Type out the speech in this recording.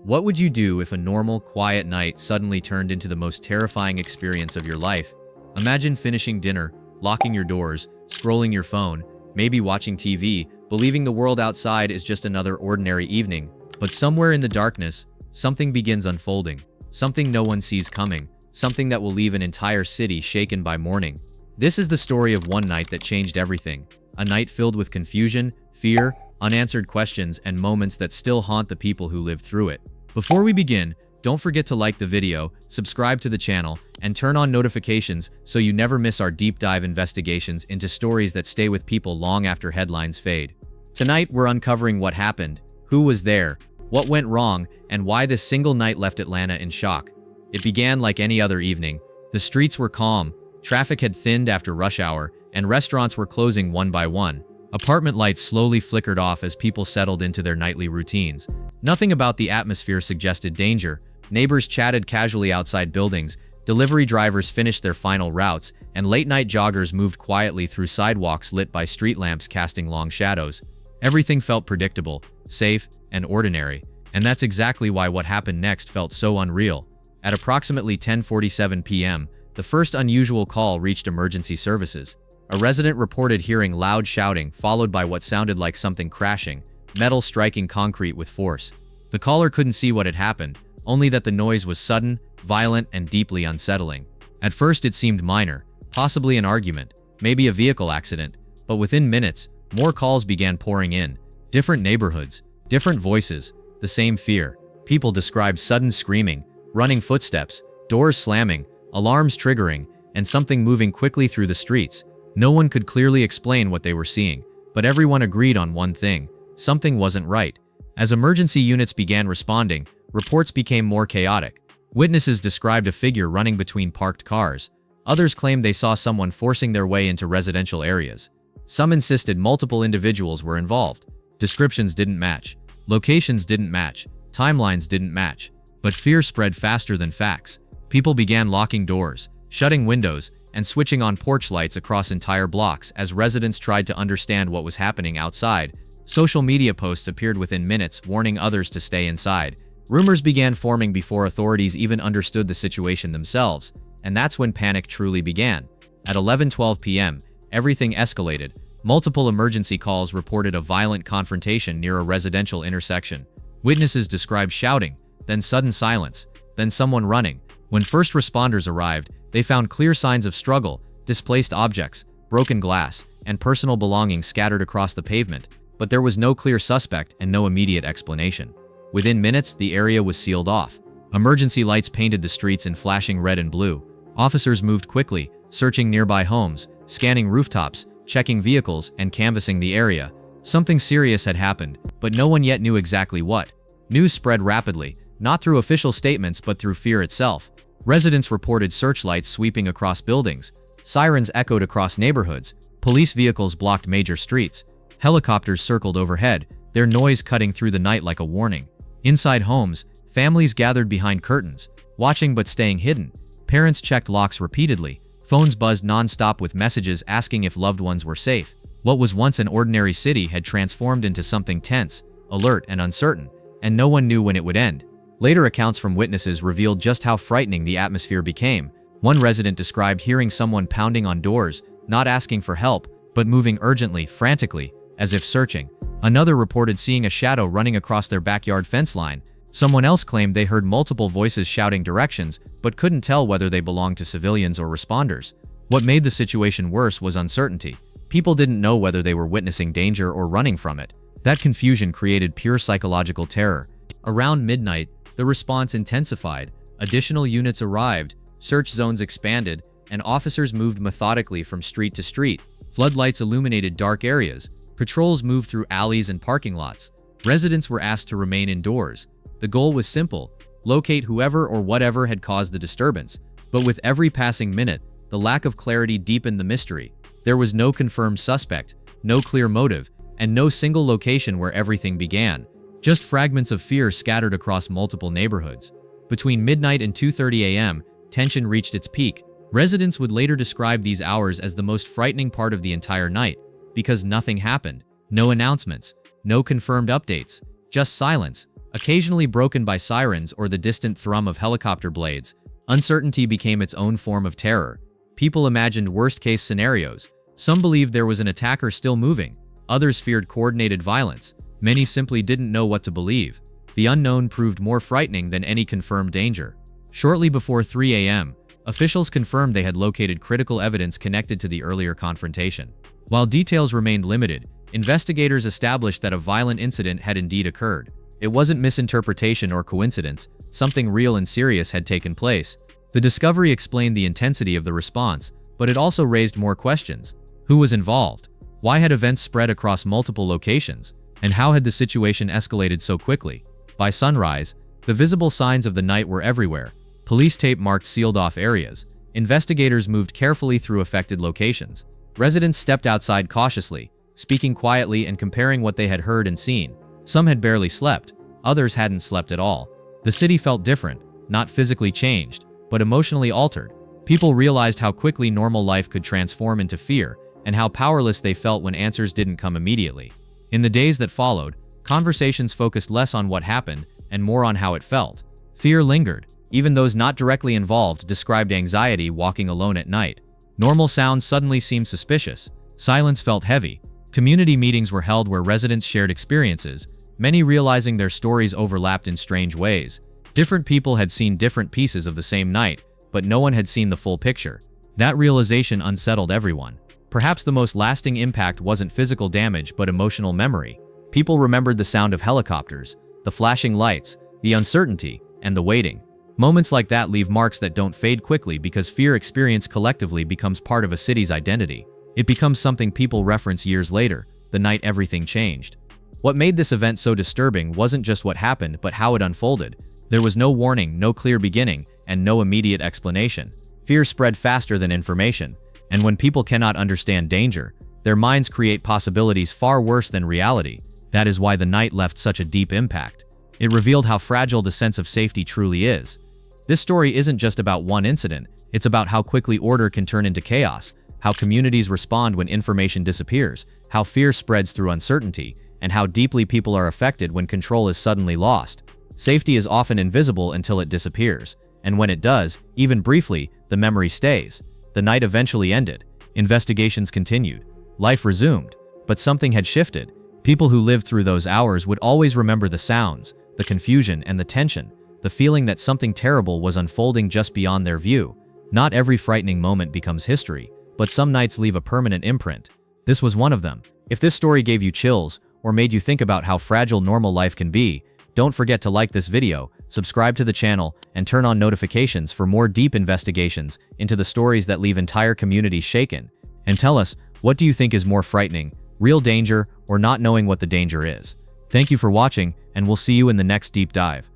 What would you do if a normal, quiet night suddenly turned into the most terrifying experience of your life? Imagine finishing dinner, locking your doors, scrolling your phone, maybe watching TV, believing the world outside is just another ordinary evening. But somewhere in the darkness, something begins unfolding. Something no one sees coming. Something that will leave an entire city shaken by morning. This is the story of one night that changed everything. A night filled with confusion, fear, unanswered questions, and moments that still haunt the people who lived through it. Before we begin, don't forget to like the video, subscribe to the channel, and turn on notifications so you never miss our deep dive investigations into stories that stay with people long after headlines fade. Tonight, we're uncovering what happened, who was there, what went wrong, and why this single night left Atlanta in shock. It began like any other evening. The streets were calm, traffic had thinned after rush hour, and restaurants were closing one by one. Apartment lights slowly flickered off as people settled into their nightly routines. Nothing about the atmosphere suggested danger. Neighbors chatted casually outside buildings, delivery drivers finished their final routes, and late-night joggers moved quietly through sidewalks lit by street lamps casting long shadows. Everything felt predictable, safe, and ordinary, and that's exactly why what happened next felt so unreal. At approximately 10:47 p.m., the first unusual call reached emergency services. A resident reported hearing loud shouting, followed by what sounded like something crashing, metal striking concrete with force. The caller couldn't see what had happened, only that the noise was sudden, violent, and deeply unsettling. At first it seemed minor, possibly an argument, maybe a vehicle accident, but within minutes, more calls began pouring in. Different neighborhoods, different voices, the same fear. People described sudden screaming, running footsteps, doors slamming, alarms triggering, and something moving quickly through the streets. No one could clearly explain what they were seeing, but everyone agreed on one thing: something wasn't right. As emergency units began responding, reports became more chaotic. Witnesses described a figure running between parked cars. Others claimed they saw someone forcing their way into residential areas. Some insisted multiple individuals were involved. Descriptions didn't match. Locations didn't match. Timelines didn't match. But fear spread faster than facts. People began locking doors, shutting windows, and switching on porch lights across entire blocks as residents tried to understand what was happening outside. Social media posts appeared within minutes, warning others to stay inside. Rumors began forming before authorities even understood the situation themselves, and that's when panic truly began. At 11:12 p.m., everything escalated. Multiple emergency calls reported a violent confrontation near a residential intersection. Witnesses described shouting, then sudden silence, then someone running. When first responders arrived, they found clear signs of struggle, displaced objects, broken glass, and personal belongings scattered across the pavement, but there was no clear suspect and no immediate explanation. Within minutes, the area was sealed off. Emergency lights painted the streets in flashing red and blue. Officers moved quickly, searching nearby homes, scanning rooftops, checking vehicles, and canvassing the area. Something serious had happened, but no one yet knew exactly what. News spread rapidly, not through official statements but through fear itself. Residents reported searchlights sweeping across buildings. Sirens echoed across neighborhoods. Police vehicles blocked major streets. Helicopters circled overhead, their noise cutting through the night like a warning. Inside homes, families gathered behind curtains, watching but staying hidden. Parents checked locks repeatedly. Phones buzzed non-stop with messages asking if loved ones were safe. What was once an ordinary city had transformed into something tense, alert, and uncertain, and no one knew when it would end. Later accounts from witnesses revealed just how frightening the atmosphere became. One resident described hearing someone pounding on doors, not asking for help, but moving urgently, frantically, as if searching. Another reported seeing a shadow running across their backyard fence line. Someone else claimed they heard multiple voices shouting directions, but couldn't tell whether they belonged to civilians or responders. What made the situation worse was uncertainty. People didn't know whether they were witnessing danger or running from it. That confusion created pure psychological terror. Around midnight, the response intensified. Additional units arrived, search zones expanded, and officers moved methodically from street to street. Floodlights illuminated dark areas. Patrols moved through alleys and parking lots. Residents were asked to remain indoors. The goal was simple: locate whoever or whatever had caused the disturbance. But with every passing minute, the lack of clarity deepened the mystery. There was no confirmed suspect, no clear motive, and no single location where everything began. Just fragments of fear scattered across multiple neighborhoods. Between midnight and 2:30 a.m., tension reached its peak. Residents would later describe these hours as the most frightening part of the entire night, because nothing happened. No announcements, no confirmed updates, just silence, Occasionally broken by sirens or the distant thrum of helicopter blades, uncertainty became its own form of terror. People imagined worst-case scenarios. Some believed there was an attacker still moving. Others feared coordinated violence. Many simply didn't know what to believe. The unknown proved more frightening than any confirmed danger. Shortly before 3 a.m., officials confirmed they had located critical evidence connected to the earlier confrontation. While details remained limited, investigators established that a violent incident had indeed occurred. It wasn't misinterpretation or coincidence. Something real and serious had taken place. The discovery explained the intensity of the response, but it also raised more questions. Who was involved? Why had events spread across multiple locations? And how had the situation escalated so quickly? By sunrise, the visible signs of the night were everywhere. Police tape marked sealed-off areas. Investigators moved carefully through affected locations. Residents stepped outside cautiously, speaking quietly and comparing what they had heard and seen. Some had barely slept, others hadn't slept at all. The city felt different, not physically changed, but emotionally altered. People realized how quickly normal life could transform into fear, and how powerless they felt when answers didn't come immediately. In the days that followed, conversations focused less on what happened and more on how it felt. Fear lingered. Even those not directly involved described anxiety walking alone at night. Normal sounds suddenly seemed suspicious. Silence felt heavy. Community meetings were held where residents shared experiences, many realizing their stories overlapped in strange ways. Different people had seen different pieces of the same night, but no one had seen the full picture. That realization unsettled everyone. Perhaps the most lasting impact wasn't physical damage but emotional memory. People remembered the sound of helicopters, the flashing lights, the uncertainty, and the waiting. Moments like that leave marks that don't fade quickly because fear experienced collectively becomes part of a city's identity. It becomes something people reference years later, the night everything changed. What made this event so disturbing wasn't just what happened but how it unfolded. There was no warning, no clear beginning, and no immediate explanation. Fear spread faster than information, and when people cannot understand danger, their minds create possibilities far worse than reality. That is why the night left such a deep impact. It revealed how fragile the sense of safety truly is. This story isn't just about one incident, it's about how quickly order can turn into chaos, how communities respond when information disappears, how fear spreads through uncertainty, and how deeply people are affected when control is suddenly lost. Safety is often invisible until it disappears, and when it does, even briefly, the memory stays. The night eventually ended. Investigations continued. Life resumed, but something had shifted. People who lived through those hours would always remember the sounds, the confusion, and the tension. The feeling that something terrible was unfolding just beyond their view. Not every frightening moment becomes history, but some nights leave a permanent imprint. This was one of them. If this story gave you chills, or made you think about how fragile normal life can be, don't forget to like this video, subscribe to the channel, and turn on notifications for more deep investigations into the stories that leave entire communities shaken. And tell us, what do you think is more frightening, real danger, or not knowing what the danger is? Thank you for watching, and we'll see you in the next deep dive.